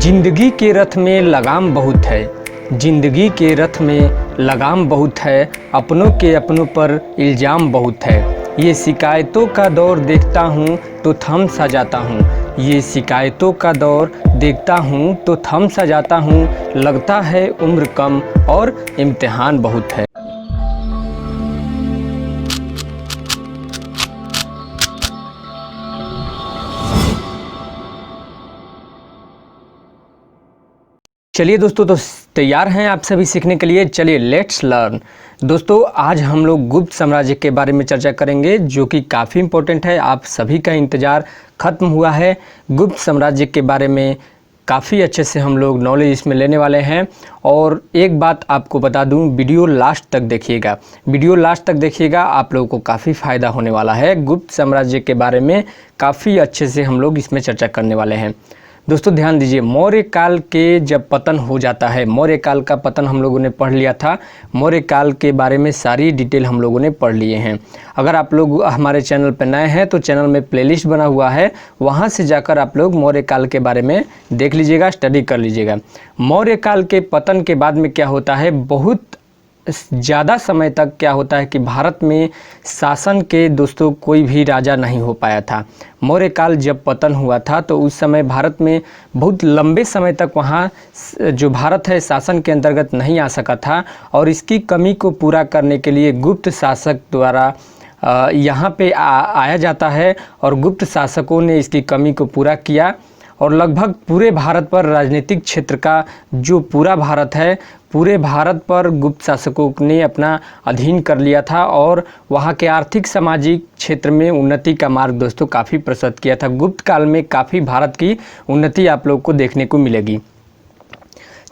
जिंदगी के रथ में लगाम बहुत है, जिंदगी के रथ में लगाम बहुत है, अपनों के अपनों पर इल्ज़ाम बहुत है। ये शिकायतों का दौर देखता हूँ तो थम सा जाता हूँ, ये शिकायतों का दौर देखता हूँ तो थम सा जाता हूँ। लगता है उम्र कम और इम्तिहान बहुत है। चलिए दोस्तों, तो तैयार हैं आप सभी सीखने के लिए। चलिए लेट्स लर्न। दोस्तों आज हम लोग गुप्त साम्राज्य के बारे में चर्चा करेंगे, जो कि काफ़ी इम्पोर्टेंट है। आप सभी का इंतज़ार ख़त्म हुआ है। गुप्त साम्राज्य के बारे में काफ़ी अच्छे से हम लोग नॉलेज इसमें लेने वाले हैं। और एक बात आपको बता दूं, वीडियो लास्ट तक देखिएगा, वीडियो लास्ट तक देखिएगा, आप लोगों को काफ़ी फ़ायदा होने वाला है। गुप्त साम्राज्य के बारे में काफ़ी अच्छे से हम लोग इसमें चर्चा करने वाले हैं। दोस्तों ध्यान दीजिए, मौर्य काल के जब पतन हो जाता है, मौर्य काल का पतन हम लोगों ने पढ़ लिया था। मौर्य काल के बारे में सारी डिटेल हम लोगों ने पढ़ लिए हैं। अगर आप लोग हमारे चैनल पर नए हैं तो चैनल में प्लेलिस्ट बना हुआ है, वहां से जाकर आप लोग मौर्य काल के बारे में देख लीजिएगा, स्टडी कर लीजिएगा। मौर्य काल के पतन के बाद में क्या होता है, बहुत ज़्यादा समय तक क्या होता है कि भारत में शासन के दोस्तों कोई भी राजा नहीं हो पाया था। मौर्य काल जब पतन हुआ था तो उस समय भारत में बहुत लंबे समय तक वहाँ जो भारत है शासन के अंतर्गत नहीं आ सका था। और इसकी कमी को पूरा करने के लिए गुप्त शासक द्वारा यहाँ पे आया जाता है, और गुप्त शासकों ने इसकी कमी को पूरा किया। और लगभग पूरे भारत पर राजनीतिक क्षेत्र का जो पूरा भारत है, पूरे भारत पर गुप्त शासकों ने अपना अधीन कर लिया था। और वहाँ के आर्थिक सामाजिक क्षेत्र में उन्नति का मार्ग दोस्तों काफ़ी प्रशस्त किया था। गुप्त काल में काफ़ी भारत की उन्नति आप लोग को देखने को मिलेगी।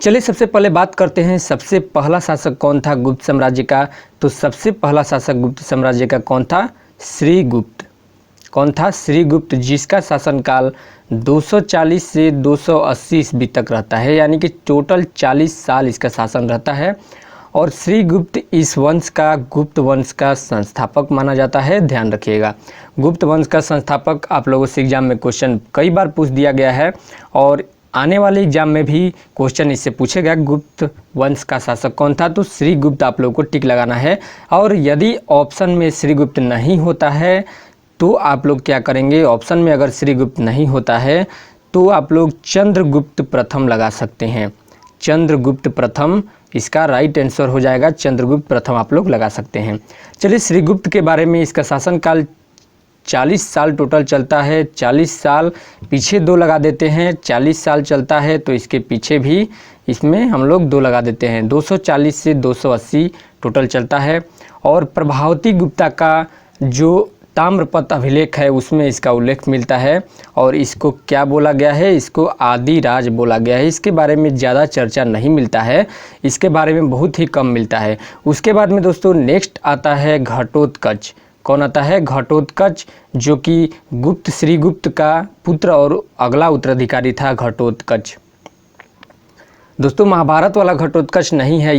चलिए सबसे पहले बात करते हैं, सबसे पहला शासक कौन था गुप्त साम्राज्य का। तो सबसे पहला शासक गुप्त साम्राज्य का कौन था? श्रीगुप्त। कौन था? श्रीगुप्त, जिसका शासनकाल 240 से 280 ईस्वी तक रहता है, यानी कि टोटल 40 साल इसका शासन रहता है। और श्रीगुप्त इस वंश का, गुप्त वंश का संस्थापक माना जाता है। ध्यान रखिएगा, गुप्त वंश का संस्थापक आप लोगों से एग्जाम में क्वेश्चन कई बार पूछ दिया गया है, और आने वाले एग्जाम में भी क्वेश्चन इससे पूछेगा गुप्त वंश का शासक कौन था। तो श्रीगुप्त आप लोगों को टिक लगाना है। और यदि ऑप्शन में श्रीगुप्त नहीं होता है तो आप लोग क्या करेंगे, ऑप्शन में अगर श्रीगुप्त नहीं होता है तो आप लोग चंद्रगुप्त प्रथम लगा सकते हैं। चंद्रगुप्त प्रथम इसका राइट आंसर हो जाएगा। चंद्रगुप्त प्रथम आप लोग लगा सकते हैं। चलिए श्रीगुप्त के बारे में, इसका शासनकाल 40 साल टोटल चलता है। 40 साल पीछे 2 लगा देते हैं, 40 साल चलता है तो इसके पीछे भी इसमें हम लोग 2 लगा देते हैं। 240 से 280 टोटल चलता है। और प्रभावती गुप्ता का जो ताम्रपत्र अभिलेख है उसमें इसका उल्लेख मिलता है। और इसको क्या बोला गया है? इसको आदि राज बोला गया है। इसके बारे में ज़्यादा चर्चा नहीं मिलता है, इसके बारे में बहुत ही कम मिलता है। उसके बाद में दोस्तों नेक्स्ट आता है घटोत्कच। कौन आता है? घटोत्कच, जो कि गुप्त श्रीगुप्त का पुत्र और अगला उत्तराधिकारी था घटोत्कच। दोस्तों महाभारत वाला घटोत्कच नहीं है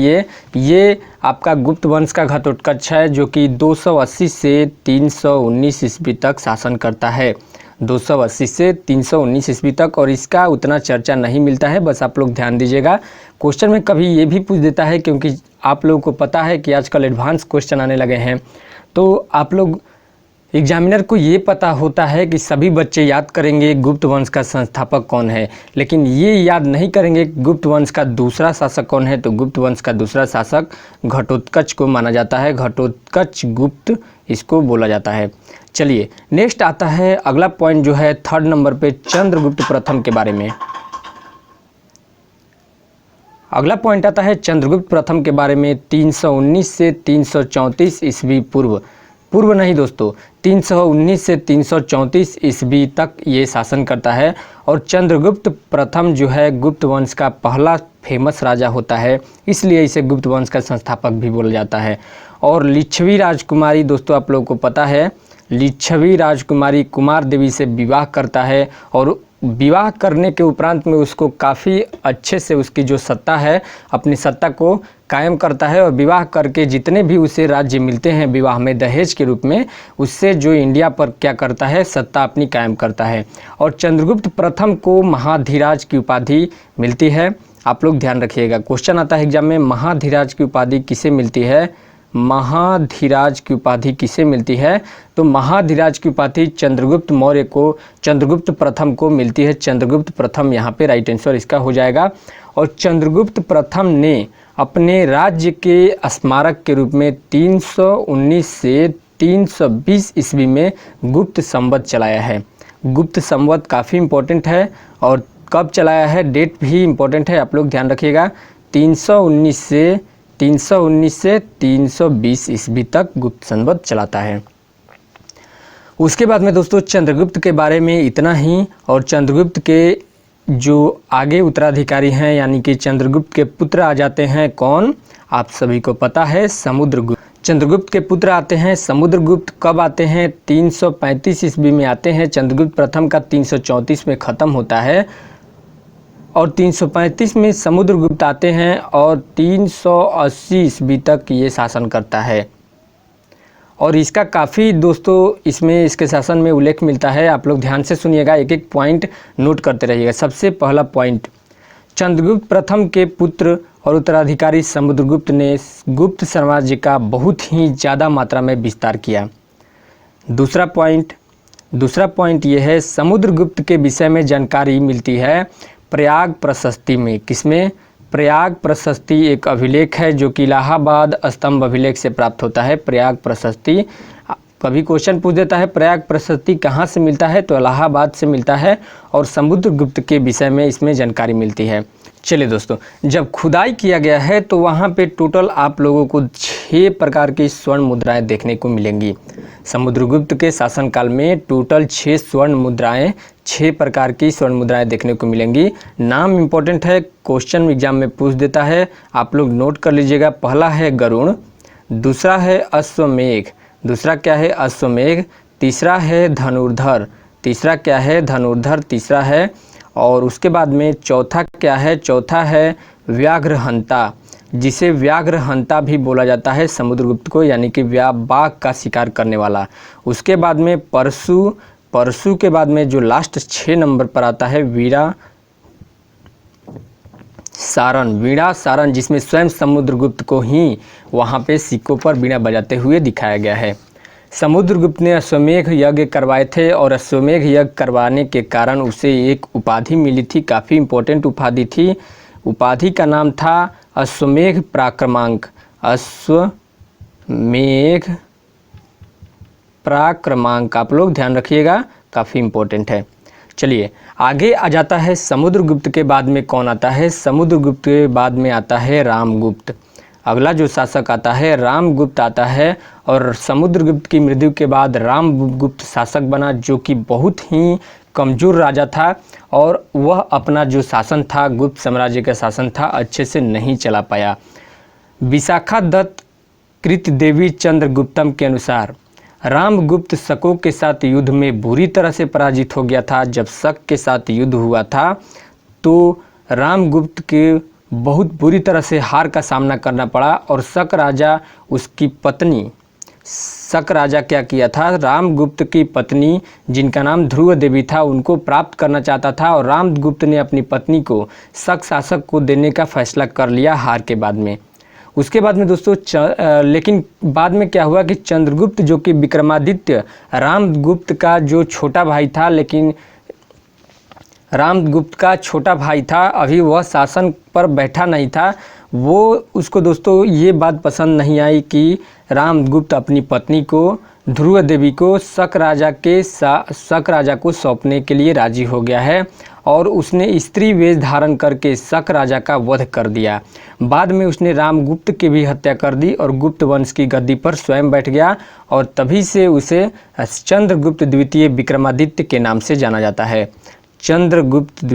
ये आपका गुप्त वंश का घटोत्कच है, जो कि 280 से 319 ईस्वी तक शासन करता है। 280 से 319 ईस्वी तक, और इसका उतना चर्चा नहीं मिलता है। बस आप लोग ध्यान दीजिएगा, क्वेश्चन में कभी ये भी पूछ देता है, क्योंकि आप लोगों को पता है कि आजकल एडवांस क्वेश्चन आने लगे हैं। तो आप लोग एग्जामिनर को ये पता होता है कि सभी बच्चे याद करेंगे गुप्त वंश का संस्थापक कौन है, लेकिन ये याद नहीं करेंगे गुप्त वंश का दूसरा शासक कौन है। तो गुप्त वंश का दूसरा शासक घटोत्कच को माना जाता है। घटोत्कच गुप्त इसको बोला जाता है। चलिए नेक्स्ट आता है अगला पॉइंट, जो है 3rd नंबर पे चंद्रगुप्त प्रथम के बारे में। अगला पॉइंट आता है चंद्रगुप्त प्रथम के बारे में। 319 से 334 ईस्वी पूर्व नहीं दोस्तों, 319 से 334 ईस्वी तक ये शासन करता है। और चंद्रगुप्त प्रथम जो है गुप्त वंश का पहला फेमस राजा होता है, इसलिए इसे गुप्त वंश का संस्थापक भी बोला जाता है। और लिच्छवी राजकुमारी, दोस्तों आप लोगों को पता है, लिच्छवी राजकुमारी कुमार देवी से विवाह करता है, और विवाह करने के उपरांत में उसको काफ़ी अच्छे से उसकी जो सत्ता है अपनी सत्ता को कायम करता है और विवाह करके जितने भी उसे राज्य मिलते हैं विवाह में दहेज के रूप में, उससे जो इंडिया पर क्या करता है सत्ता अपनी कायम करता है। और चंद्रगुप्त प्रथम को महाधीराज की उपाधि मिलती है। आप लोग ध्यान रखिएगा, क्वेश्चन आता है एग्जाम में, महाधीराज की उपाधि किसे मिलती है? महाधीराज की उपाधि किसे मिलती है? तो महाधीराज की उपाधि चंद्रगुप्त मौर्य को, चंद्रगुप्त प्रथम को मिलती है। चंद्रगुप्त प्रथम यहाँ पे राइट आंसर इसका हो जाएगा। और चंद्रगुप्त प्रथम ने अपने राज्य के स्मारक के रूप में 319 से 320 ईस्वी में गुप्त संवत चलाया है। गुप्त संवत काफ़ी इम्पोर्टेंट है और कब चलाया है डेट भी इम्पोर्टेंट है, आप लोग ध्यान रखिएगा। 319 से 320 ईस्वी तक गुप्त संवत चलाता है। उसके बाद में दोस्तों चंद्रगुप्त के बारे में इतना ही। और चंद्रगुप्त के जो आगे उत्तराधिकारी हैं यानी कि चंद्रगुप्त के पुत्र आ जाते हैं, कौन? आप सभी को पता है, समुद्रगुप्त। चंद्रगुप्त के पुत्र आते हैं समुद्रगुप्त। कब आते हैं? 335 ईस्वी में आते हैं। चंद्रगुप्त प्रथम का 334 में ख़त्म होता है और 335 में समुद्रगुप्त आते हैं और 380 ईस्वी तक ये शासन करता है। और इसका काफ़ी दोस्तों इसमें इसके शासन में उल्लेख मिलता है। आप लोग ध्यान से सुनिएगा, एक एक पॉइंट नोट करते रहिएगा। सबसे पहला पॉइंट, चंद्रगुप्त प्रथम के पुत्र और उत्तराधिकारी समुद्रगुप्त ने गुप्त साम्राज्य का बहुत ही ज़्यादा मात्रा में विस्तार किया। दूसरा पॉइंट यह है, समुद्रगुप्त के विषय में जानकारी मिलती है प्रयाग प्रशस्ति में। किसमें? प्रयाग प्रशस्ति एक अभिलेख है जो कि इलाहाबाद स्तंभ अभिलेख से प्राप्त होता है। प्रयाग प्रशस्ति, कभी क्वेश्चन पूछ देता है प्रयाग प्रशस्ति कहाँ से मिलता है, तो इलाहाबाद से मिलता है और समुद्रगुप्त के विषय में इसमें जानकारी मिलती है। चलिए दोस्तों, जब खुदाई किया गया है तो वहाँ पे टोटल आप लोगों को 6 प्रकार की स्वर्ण मुद्राएं देखने को मिलेंगी। समुद्रगुप्त के शासनकाल में टोटल 6 स्वर्ण मुद्राएं, 6 प्रकार की स्वर्ण मुद्राएं देखने को मिलेंगी। नाम इम्पोर्टेंट है, क्वेश्चन एग्जाम में पूछ देता है, आप लोग नोट कर लीजिएगा। पहला है गरुण, दूसरा है अश्वमेघ, दूसरा क्या है? अश्वमेघ। तीसरा है धनुर्धर, तीसरा क्या है? धनुर्धर तीसरा है। और उसके बाद में चौथा क्या है? चौथा है व्याघ्रहंता, जिसे व्याघ्रहंता भी बोला जाता है समुद्रगुप्त को, यानी कि बाघ का शिकार करने वाला। उसके बाद में परशु, परशु के बाद में जो लास्ट 6 नंबर पर आता है वीरा सारण, वीणा सारण, जिसमें स्वयं समुद्रगुप्त को ही वहाँ पे सिक्कों पर वीणा बजाते हुए दिखाया गया है। समुद्रगुप्त ने अश्वमेघ यज्ञ करवाए थे और अश्वमेघ यज्ञ करवाने के कारण उसे एक उपाधि मिली थी, काफ़ी इम्पोर्टेंट उपाधि थी। उपाधि का नाम था अश्वमेघ पराक्रमांक। अश्वमेघ पराक्रमांक, आप लोग ध्यान रखिएगा, काफ़ी इम्पोर्टेंट है। चलिए आगे आ जाता है समुद्रगुप्त के बाद में कौन आता है? समुद्रगुप्त के बाद में आता है रामगुप्त। अगला जो शासक आता है रामगुप्त आता है और समुद्रगुप्त की मृत्यु के बाद रामगुप्त शासक बना, जो कि बहुत ही कमज़ोर राजा था और वह अपना जो शासन था, गुप्त साम्राज्य का शासन था, अच्छे से नहीं चला पाया। विशाखा दत्त कृत देवी चंद्रगुप्तम के अनुसार रामगुप्त शकों के साथ युद्ध में बुरी तरह से पराजित हो गया था। जब शक के साथ युद्ध हुआ था तो रामगुप्त के बहुत बुरी तरह से हार का सामना करना पड़ा और शक राजा, उसकी पत्नी, शक राजा क्या किया था? रामगुप्त की पत्नी जिनका नाम ध्रुव देवी था, उनको प्राप्त करना चाहता था और रामगुप्त ने अपनी पत्नी को शक शासक को देने का फैसला कर लिया हार के बाद में। उसके बाद में दोस्तों लेकिन बाद में क्या हुआ कि चंद्रगुप्त जो कि विक्रमादित्य रामगुप्त का जो छोटा भाई था, लेकिन रामगुप्त का छोटा भाई था, अभी वह शासन पर बैठा नहीं था, वो उसको दोस्तों ये बात पसंद नहीं आई कि रामगुप्त अपनी पत्नी को ध्रुव देवी को शक राजा को सौंपने के लिए राजी हो गया है और उसने स्त्री वेश धारण करके शक राजा का वध कर दिया। बाद में उसने रामगुप्त की भी हत्या कर दी और गुप्त वंश की गद्दी पर स्वयं बैठ गया और तभी से उसे चंद्रगुप्त द्वितीय विक्रमादित्य के नाम से जाना जाता है। चंद्रगुप्त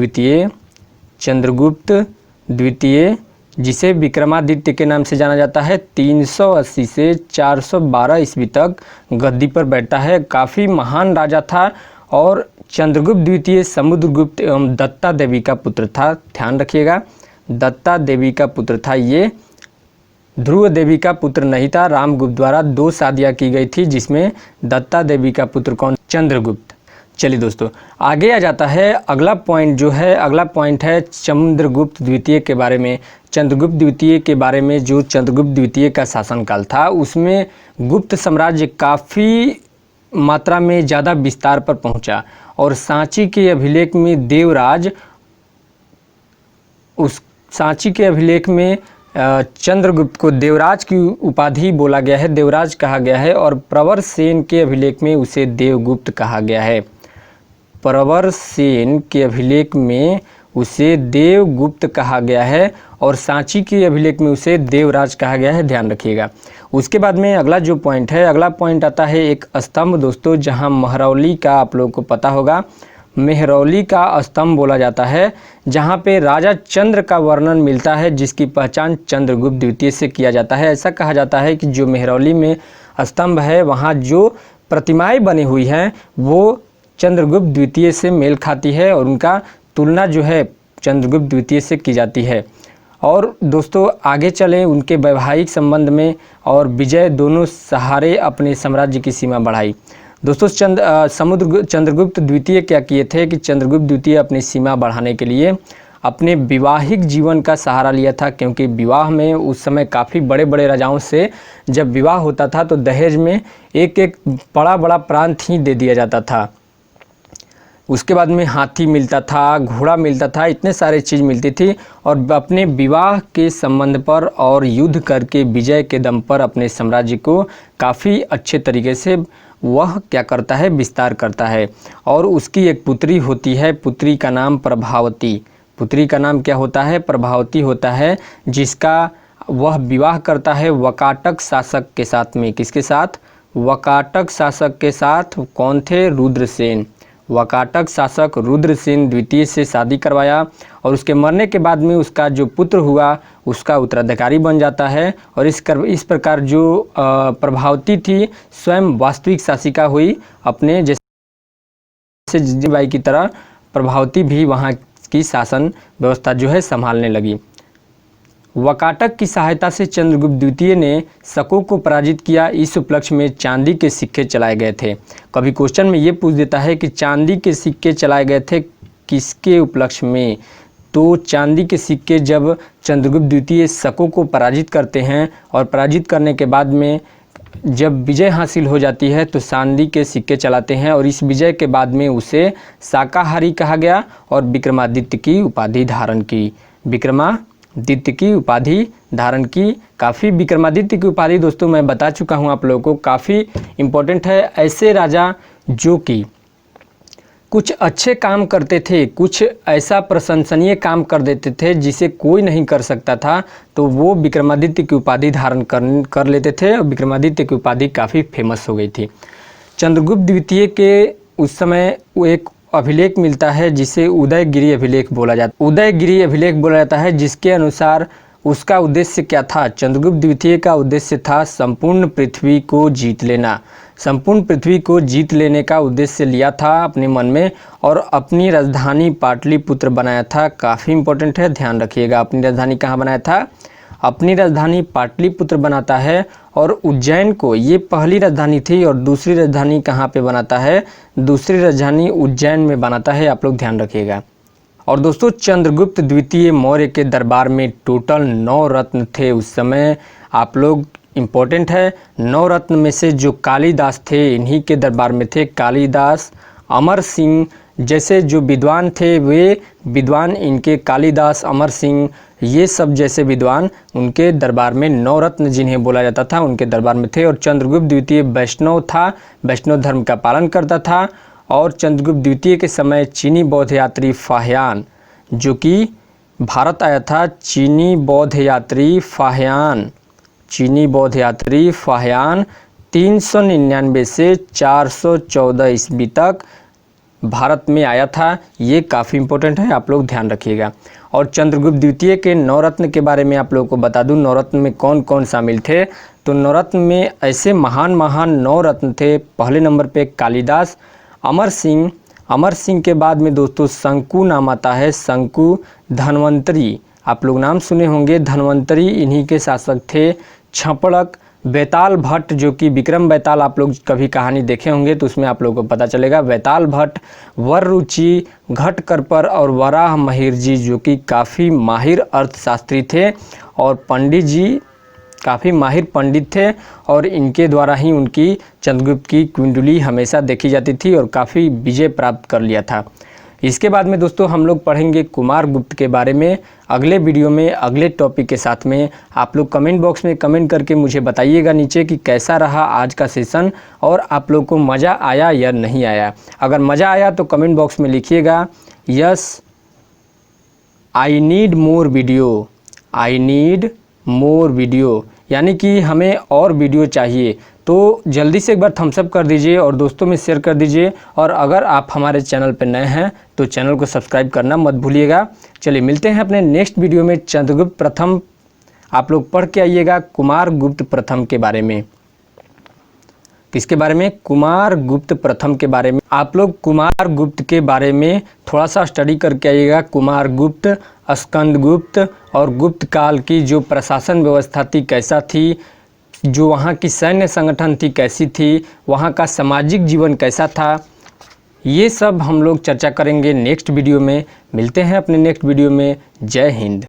द्वितीय जिसे विक्रमादित्य के नाम से जाना जाता है, 380 से 412 ईस्वी तक गद्दी पर बैठता है। काफ़ी महान राजा था और चंद्रगुप्त द्वितीय समुद्रगुप्त एवं दत्ता देवी का पुत्र था। ध्यान रखिएगा, दत्ता देवी का पुत्र था, ये ध्रुव देवी का पुत्र नहीं था। रामगुप्त द्वारा 2 शादियाँ की गई थी, जिसमें दत्ता देवी का पुत्र कौन? चंद्रगुप्त। चलिए दोस्तों, आगे आ जाता है अगला पॉइंट जो है, अगला पॉइंट है चंद्रगुप्त द्वितीय के बारे में। चंद्रगुप्त द्वितीय के बारे में, जो चंद्रगुप्त द्वितीय का शासनकाल था उसमें गुप्त साम्राज्य काफ़ी मात्रा में ज़्यादा विस्तार पर पहुंचा और सांची के अभिलेख में देवराज, उस सांची के अभिलेख में चंद्रगुप्त को देवराज की उपाधि बोला गया है, देवराज कहा गया है। और प्रवर सेन के अभिलेख में उसे देवगुप्त कहा गया है। प्रवर सेन के अभिलेख में उसे देवगुप्त कहा गया है और सांची के अभिलेख में उसे देवराज कहा गया है। ध्यान रखिएगा। उसके बाद में अगला जो पॉइंट है, अगला पॉइंट आता है एक स्तंभ दोस्तों, जहां महरौली का आप लोगों को पता होगा, मेहरौली का स्तंभ बोला जाता है, जहां पे राजा चंद्र का वर्णन मिलता है, जिसकी पहचान चंद्रगुप्त द्वितीय से किया जाता है। ऐसा कहा जाता है कि जो मेहरौली में स्तंभ है, वहां जो प्रतिमाएं बनी हुई हैं वो चंद्रगुप्त द्वितीय से मेल खाती है और उनका तुलना जो है चंद्रगुप्त द्वितीय से की जाती है। और दोस्तों आगे चलें उनके वैवाहिक संबंध में, और विजय दोनों सहारे अपने साम्राज्य की सीमा बढ़ाई। दोस्तों चंद्रगुप्त द्वितीय क्या किए थे कि चंद्रगुप्त द्वितीय अपनी सीमा बढ़ाने के लिए अपने विवाहिक जीवन का सहारा लिया था, क्योंकि विवाह में उस समय काफ़ी बड़े बड़े राजाओं से जब विवाह होता था तो दहेज में एक एक बड़ा बड़ा प्रांत ही दे दिया जाता था। उसके बाद में हाथी मिलता था, घोड़ा मिलता था, इतने सारे चीज़ मिलती थी। और अपने विवाह के संबंध पर और युद्ध करके विजय के दम पर अपने साम्राज्य को काफ़ी अच्छे तरीके से वह क्या करता है, विस्तार करता है। और उसकी एक पुत्री होती है, पुत्री का नाम प्रभावती। पुत्री का नाम क्या होता है? प्रभावती होता है, जिसका वह विवाह करता है वकाटक शासक के साथ में। किसके साथ? वकाटक शासक के साथ। कौन थे? रुद्रसेन। वकाटक शासक रुद्रसेन द्वितीय से शादी करवाया और उसके मरने के बाद में उसका जो पुत्र हुआ उसका उत्तराधिकारी बन जाता है। और इस प्रकार जो प्रभावती थी स्वयं वास्तविक शासिका हुई, अपने जैसे जिजाबाई की तरह प्रभावती भी वहाँ की शासन व्यवस्था जो है संभालने लगी। वकाटक की सहायता से चंद्रगुप्त द्वितीय ने शकों को पराजित किया। इस उपलक्ष्य में चांदी के सिक्के चलाए गए थे। कभी क्वेश्चन में ये पूछ देता है कि चांदी के सिक्के चलाए गए थे किसके उपलक्ष्य में? तो चांदी के सिक्के जब चंद्रगुप्त द्वितीय शकों को पराजित करते हैं और पराजित करने के बाद में जब विजय हासिल हो जाती है तो चांदी के सिक्के चलाते हैं। और इस विजय के बाद में उसे शाकाहारी कहा गया और विक्रमादित्य की उपाधि धारण की। विक्रमादित्य की उपाधि धारण की। काफ़ी विक्रमादित्य की उपाधि दोस्तों मैं बता चुका हूँ आप लोगों को, काफ़ी इम्पोर्टेंट है। ऐसे राजा जो कि कुछ अच्छे काम करते थे, कुछ ऐसा प्रशंसनीय काम कर देते थे जिसे कोई नहीं कर सकता था, तो वो विक्रमादित्य की उपाधि धारण कर लेते थे और विक्रमादित्य की उपाधि काफ़ी फेमस हो गई थी। चंद्रगुप्त द्वितीय के उस समय वो एक अभिलेख मिलता है जिसे उदयगिरी अभिलेख बोला जाता है, जिसके अनुसार उसका उद्देश्य क्या था? चंद्रगुप्त द्वितीय का उद्देश्य था संपूर्ण पृथ्वी को जीत लेना। संपूर्ण पृथ्वी को जीत लेने का उद्देश्य लिया था अपने मन में और अपनी राजधानी पाटलिपुत्र बनाया था। काफ़ी इंपॉर्टेंट है, ध्यान रखिएगा। अपनी राजधानी कहाँ बनाया था? अपनी राजधानी पाटलिपुत्र बनाता है। और उज्जैन को, ये पहली राजधानी थी, और दूसरी राजधानी कहाँ पे बनाता है? दूसरी राजधानी उज्जैन में बनाता है। आप लोग ध्यान रखिएगा। और दोस्तों चंद्रगुप्त द्वितीय मौर्य के दरबार में टोटल 9 रत्न थे उस समय। आप लोग इम्पोर्टेंट है, 9 रत्न में से जो कालिदास थे इन्हीं के दरबार में थे। कालिदास, अमर सिंह जैसे जो विद्वान थे वे विद्वान इनके, कालिदास, अमर सिंह, ये सब जैसे विद्वान उनके दरबार में 9 रत्न जिन्हें बोला जाता था उनके दरबार में थे। और चंद्रगुप्त द्वितीय वैष्णव था, वैष्णव धर्म का पालन करता था। और चंद्रगुप्त द्वितीय के समय चीनी बौद्ध यात्री फाहियान जो कि भारत आया था, चीनी बौद्ध यात्री फाहियान 399 से 414 ईस्वी तक भारत में आया था। ये काफ़ी इंपॉर्टेंट है, आप लोग ध्यान रखिएगा। और चंद्रगुप्त द्वितीय के 9 रत्न के बारे में आप लोगों को बता दूं, 9 रत्न में कौन कौन शामिल थे। तो 9 रत्न में ऐसे महान 9 रत्न थे। पहले नंबर पे कालिदास, अमर सिंह, अमर सिंह के बाद में दोस्तों शंकु नाम आता है, शंकु। धन्वंतरी, आप लोग नाम सुने होंगे, धन्वंतरी इन्हीं के शासक थे। छपड़क, बेताल भट्ट, जो कि विक्रम बेताल आप लोग कभी कहानी देखे होंगे तो उसमें आप लोगों को पता चलेगा। बेताल भट्ट, वररुचि, घटकरपर और वराह महिर जी, जो कि काफ़ी माहिर अर्थशास्त्री थे और पंडित जी काफ़ी माहिर पंडित थे और इनके द्वारा ही उनकी चंद्रगुप्त की कुंडली हमेशा देखी जाती थी और काफ़ी विजय प्राप्त कर लिया था। इसके बाद में दोस्तों हम लोग पढ़ेंगे कुमार गुप्त के बारे में अगले वीडियो में, अगले टॉपिक के साथ में। आप लोग कमेंट बॉक्स में कमेंट करके मुझे बताइएगा नीचे कि कैसा रहा आज का सेशन और आप लोग को मज़ा आया या नहीं आया। अगर मज़ा आया तो कमेंट बॉक्स में लिखिएगा yes I need more video, I need more video, यानी कि हमें और वीडियो चाहिए। तो जल्दी से एक बार थम्स अप कर दीजिए और दोस्तों में शेयर कर दीजिए। और अगर आप हमारे चैनल पर नए हैं तो चैनल को सब्सक्राइब करना मत भूलिएगा। चलिए मिलते हैं अपने नेक्स्ट वीडियो में। चंद्रगुप्त प्रथम आप लोग पढ़ के आइएगा, कुमार गुप्त प्रथम के बारे में। किसके बारे में? कुमार गुप्त प्रथम के बारे में। आप लोग कुमार गुप्त के बारे में थोड़ा सा स्टडी करके आइएगा। कुमार गुप्त, स्कंदगुप्त और गुप्त काल की जो प्रशासन व्यवस्था थी कैसा थी, जो वहाँ की सैन्य संगठन थी कैसी थी, वहाँ का सामाजिक जीवन कैसा था, ये सब हम लोग चर्चा करेंगे नेक्स्ट वीडियो में। मिलते हैं अपने नेक्स्ट वीडियो में। जय हिंद।